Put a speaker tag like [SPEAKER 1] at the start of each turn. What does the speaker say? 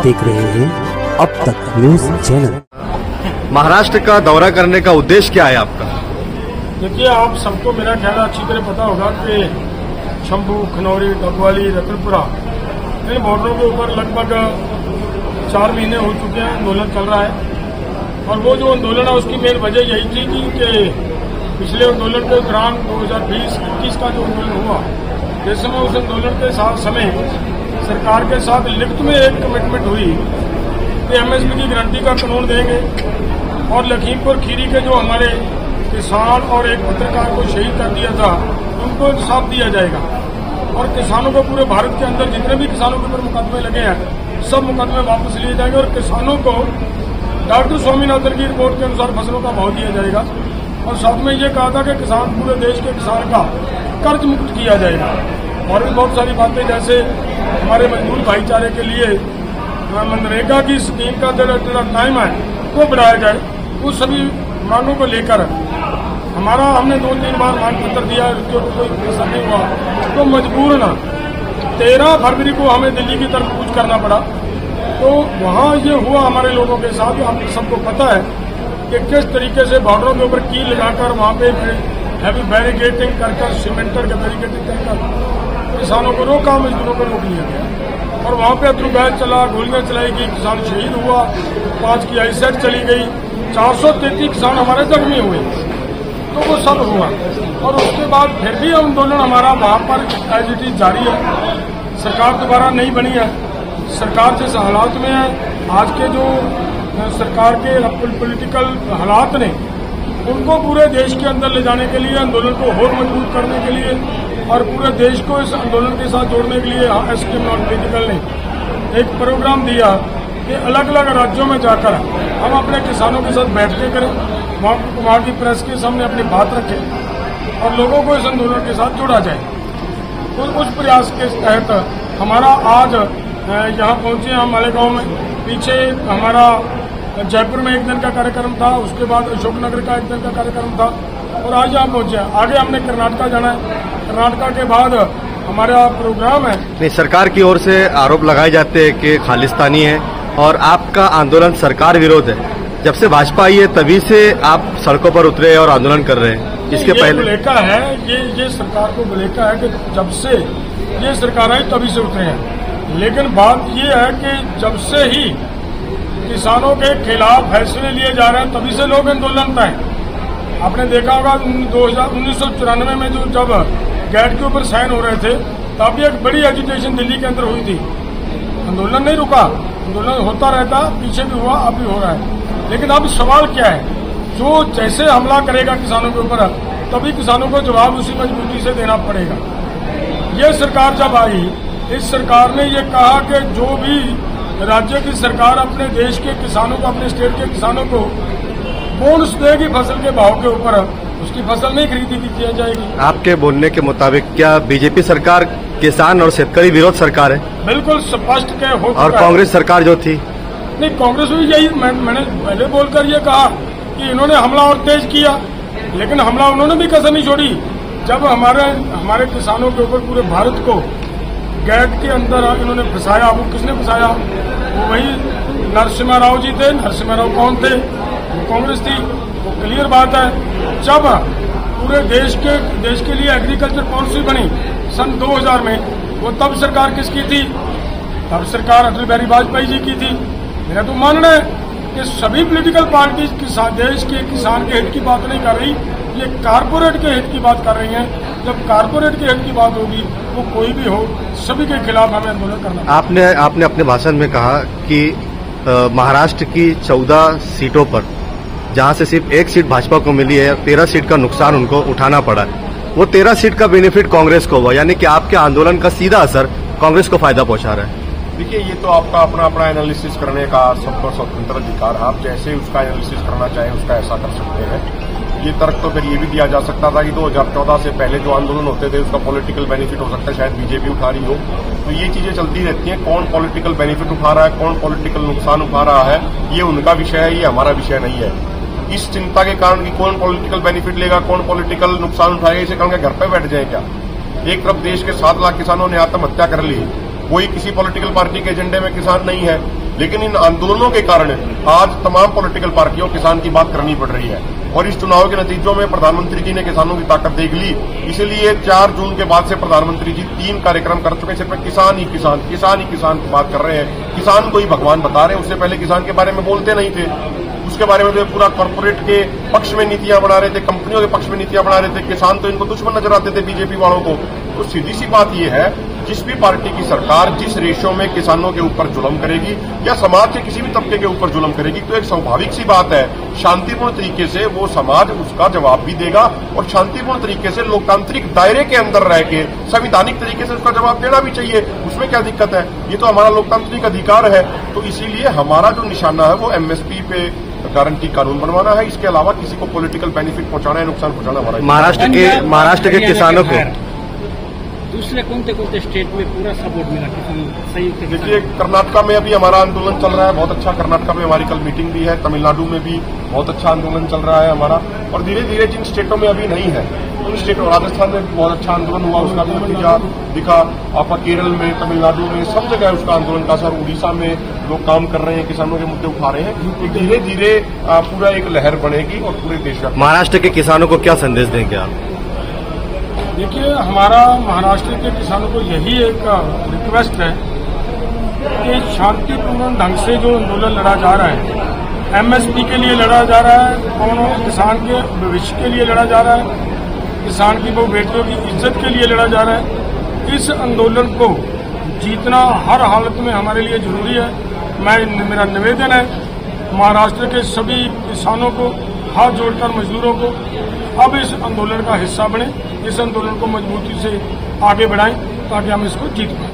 [SPEAKER 1] देख रहे हैं अब तक न्यूज चैनल।
[SPEAKER 2] महाराष्ट्र का दौरा करने का उद्देश्य क्या है आपका?
[SPEAKER 3] देखिए, आप सबको मेरा ख्याल अच्छी तरह पता होगा कि शंभू, खनौरी, डबवाली, रतनपुरा इन बॉर्डरों के ऊपर लगभग 4 महीने हो चुके हैं आंदोलन चल रहा है। और वो जो आंदोलन है उसकी मेन वजह यही थी कि पिछले आंदोलन के दौरान 2020-21 का जो आंदोलन हुआ, जिस समय उस आंदोलन के समय सरकार के साथ लिखित में एक कमिटमेंट हुई कि एमएसपी की गारंटी का कानून देंगे और लखीमपुर खीरी के जो हमारे किसान और एक पत्रकार को शहीद कर दिया था उनको इंसाफ दिया जाएगा। और किसानों को पूरे भारत के अंदर जितने भी किसानों के ऊपर मुकदमे लगे हैं सब मुकदमे वापस लिए जाएंगे और किसानों को डॉक्टर स्वामीनाथन की रिपोर्ट के अनुसार फसलों का भाव दिया जाएगा। और साथ में ये कहा था कि किसान, पूरे देश के किसान का कर्ज मुक्त किया जाएगा। और भी बहुत सारी बातें, जैसे हमारे मजदूर भाईचारे के लिए मनरेगा की स्कीम का जो टाइम है वो बढ़ाया जाए। उस सभी मांगों को लेकर हमने 2-3 बार मांग पत्र दिया, जो कोई असर नहीं हुआ तो मजबूरन 13 फरवरी को हमें दिल्ली की तरफ कूच करना पड़ा। तो वहाँ ये हुआ हमारे लोगों के साथ। हम सबको पता है कि किस तरीके से बॉर्डरों के ऊपर कील लगाकर वहाँ पे हैवी बैरिकेडिंग कर सीमेंटर के बैरिकेडिंग कर किसानों को रोका, मजदूरों को रोक लिया गया। और वहाँ पे अत्रुगैस चला, गोलियां चलाई गई, किसान शहीद हुआ, 5 की आईसेट चली गई, 433 किसान हमारे जख्मी हुए। तो वो सब हुआ और उसके बाद फिर भी आंदोलन हमारा वहाँ पर एज इट इज जारी है। सरकार दोबारा नहीं बनी है, सरकार जिस हालात में है, आज के जो सरकार के पॉलिटिकल हालात ने उनको पूरे देश के अंदर ले जाने के लिए, आंदोलन को और मजबूत करने के लिए और पूरे देश को इस आंदोलन के साथ जोड़ने के लिए एसकेएम नॉन पॉलिटिकल ने एक प्रोग्राम दिया कि अलग अलग राज्यों में जाकर हम अपने किसानों के साथ बैठकें करें, वहाँ की प्रेस के सामने अपनी बात रखें और लोगों को इस आंदोलन के साथ जोड़ा जाए। उस प्रयास के तहत हमारा आज यहाँ पहुंचे हम मालेगांव में। पीछे हमारा जयपुर में 1 दिन का कार्यक्रम था, उसके बाद अशोकनगर का 1 दिन का कार्यक्रम था और आज यहाँ पहुंचे। आगे हमने कर्नाटका जाना है, कर्नाटका के बाद हमारा प्रोग्राम है।
[SPEAKER 2] नहीं, सरकार की ओर से आरोप लगाए जाते हैं कि खालिस्तानी है और आपका आंदोलन सरकार विरोध है। जब से भाजपा आई है तभी से आप सड़कों पर उतरे और आंदोलन कर रहे हैं। इसके पहले
[SPEAKER 3] बुलेका है, ये सरकार को बुलेका है कि जब से ये सरकार आई तभी से उतरे हैं। लेकिन बात ये है कि जब से ही किसानों के खिलाफ फैसले लिए जा रहे हैं तभी से लोग आंदोलन पे हैं। आपने देखा होगा 1994 में जब गैट के ऊपर साइन हो रहे थे तब भी एक बड़ी एजुटेशन दिल्ली के अंदर हुई थी। आंदोलन नहीं रुका, आंदोलन होता रहता, पीछे भी हुआ, अब भी हो रहा है। लेकिन अब सवाल क्या है, जो जैसे हमला करेगा किसानों के ऊपर तभी किसानों को जवाब उसी मजबूती से देना पड़ेगा। ये सरकार जब आई, इस सरकार ने ये कहा कि जो भी राज्य की सरकार अपने देश के किसानों को, अपने स्टेट के किसानों को बोनस देगी फसल के भाव के ऊपर, उसकी फसल नहीं खरीदी की जाएगी।
[SPEAKER 2] आपके बोलने के मुताबिक क्या बीजेपी सरकार किसान और शेतकरी विरोध सरकार है?
[SPEAKER 3] बिल्कुल स्पष्ट के हो।
[SPEAKER 2] और कांग्रेस सरकार जो थी,
[SPEAKER 3] नहीं, कांग्रेस भी यही, मैंने पहले बोलकर ये कहा कि इन्होंने हमला और तेज किया, लेकिन हमला उन्होंने भी कसर नहीं छोड़ी। जब हमारे किसानों के ऊपर पूरे भारत को गैट के अंदर इन्होंने फंसाया, वो किसने फंसाया? वो वही नरसिम्हा राव जी थे। नरसिम्हा राव कौन थे? वो कांग्रेस थी। वो क्लियर बात है। जब पूरे देश के लिए एग्रीकल्चर पॉलिसी बनी सन 2000 में, वो तब सरकार किसकी थी? तब सरकार अटल बिहारी वाजपेयी जी की थी। मेरा तो मानना है कि सभी पॉलिटिकल पार्टी देश के किसान के हित की बात नहीं कर रही, ये कारपोरेट के हित की बात कर रही हैं। जब कारपोरेट के हित की बात होगी, वो कोई भी हो, सभी के खिलाफ हमें आंदोलन करना।
[SPEAKER 2] आपने अपने भाषण में कहा कि महाराष्ट्र की 14 सीटों पर जहां से सिर्फ 1 सीट भाजपा को मिली है, 13 सीट का नुकसान उनको उठाना पड़ा है। वो 13 सीट का बेनिफिट कांग्रेस को हुआ, यानी कि आपके आंदोलन का सीधा असर कांग्रेस को फायदा पहुंचा रहा है।
[SPEAKER 4] देखिए, ये तो आपका अपना एनालिसिस करने का सबका स्वतंत्र अधिकार है। आप जैसे उसका एनालिसिस करना चाहें उसका ऐसा कर सकते हैं। ये तर्क तो फिर ये भी दिया जा सकता था कि 2014 से पहले जो आंदोलन होते थे उसका पॉलिटिकल बेनिफिट हो सकता है, शायद बीजेपी उठा रही हो। तो ये चीजें चलती रहती हैं, कौन पॉलिटिकल बेनिफिट उठा रहा है, कौन पॉलिटिकल नुकसान उठा रहा है, ये उनका विषय है, ये हमारा विषय नहीं है। इस चिंता के कारण कि कौन पॉलिटिकल बेनिफिट लेगा, कौन पॉलिटिकल नुकसान उठाएगा, इसे कारण घर पे बैठ जाए क्या? एक तरफ देश के 7 लाख किसानों ने आत्महत्या कर ली, कोई किसी पॉलिटिकल पार्टी के एजेंडे में किसान नहीं है, लेकिन इन आंदोलनों के कारण आज तमाम पॉलिटिकल पार्टियों किसान की बात करनी पड़ रही है। और इस चुनाव के नतीजों में प्रधानमंत्री जी ने किसानों की ताकत देख ली, इसीलिए 4 जून के बाद से प्रधानमंत्री जी 3 कार्यक्रम कर चुके हैं, सिर्फ किसान ही किसान की बात कर रहे हैं। किसान को ही भगवान बता रहे हैं, उससे पहले किसान के बारे में बोलते नहीं थे। उसके बारे में तो पूरा कॉर्पोरेट के पक्ष में नीतियां बना रहे थे, कंपनियों के पक्ष में नीतियां बना रहे थे। किसान तो इनको दुश्मन नजर आते थे बीजेपी वालों को। तो सीधी सी बात यह है, जिस भी पार्टी की सरकार जिस रेशो में किसानों के ऊपर जुल्म करेगी या समाज के किसी भी तबके के ऊपर जुल्म करेगी, तो एक स्वाभाविक सी बात है, शांतिपूर्ण तरीके से वो समाज उसका जवाब भी देगा और शांतिपूर्ण तरीके से लोकतांत्रिक दायरे के अंदर रह के संवैधानिक तरीके से उसका जवाब देना भी चाहिए। उसमें क्या दिक्कत है? ये तो हमारा लोकतांत्रिक अधिकार है। तो इसीलिए हमारा जो निशाना है वो एमएसपी पे गारंटी कानून बनवाना है। इसके अलावा किसी को पॉलिटिकल बेनिफिट पहुंचाना है, नुकसान पहुंचाना हमारा।
[SPEAKER 2] महाराष्ट्र के किसानों को
[SPEAKER 5] दूसरे कौन से स्टेट में पूरा सपोर्ट मिला किसान संयुक्त?
[SPEAKER 4] देखिए, कर्नाटका में अभी हमारा आंदोलन चल रहा है, बहुत अच्छा। कर्नाटका में हमारी कल मीटिंग भी है। तमिलनाडु में भी बहुत अच्छा आंदोलन चल रहा है हमारा। और धीरे धीरे जिन स्टेटों में अभी नहीं है उन स्टेटों, राजस्थान में भी बहुत अच्छा आंदोलन हुआ, उसका भी नतीजा दिखा। आपका केरल में, तमिलनाडु में, सब जगह उसका आंदोलन का असर। उड़ीसा में लोग काम कर रहे हैं, किसानों के मुद्दे उठा रहे हैं। तो धीरे धीरे पूरा एक लहर बनेगी और पूरे देश में।
[SPEAKER 2] महाराष्ट्र के किसानों को क्या संदेश देंगे आप?
[SPEAKER 3] देखिए, हमारा महाराष्ट्र के किसानों को यही एक रिक्वेस्ट है कि शांतिपूर्ण ढंग से जो आंदोलन लड़ा जा रहा है, एमएसपी के लिए लड़ा जा रहा है, कौन किसान के भविष्य के लिए लड़ा जा रहा है, किसान की बहु बेटियों की इज्जत के लिए लड़ा जा रहा है। इस आंदोलन को जीतना हर हालत में हमारे लिए जरूरी है। मेरा निवेदन है महाराष्ट्र के सभी किसानों को, हाथ जोड़कर मजदूरों को, अब इस आंदोलन का हिस्सा बने, इस आंदोलन को मजबूती से आगे बढ़ाएं ताकि हम इसको जीत पाएं।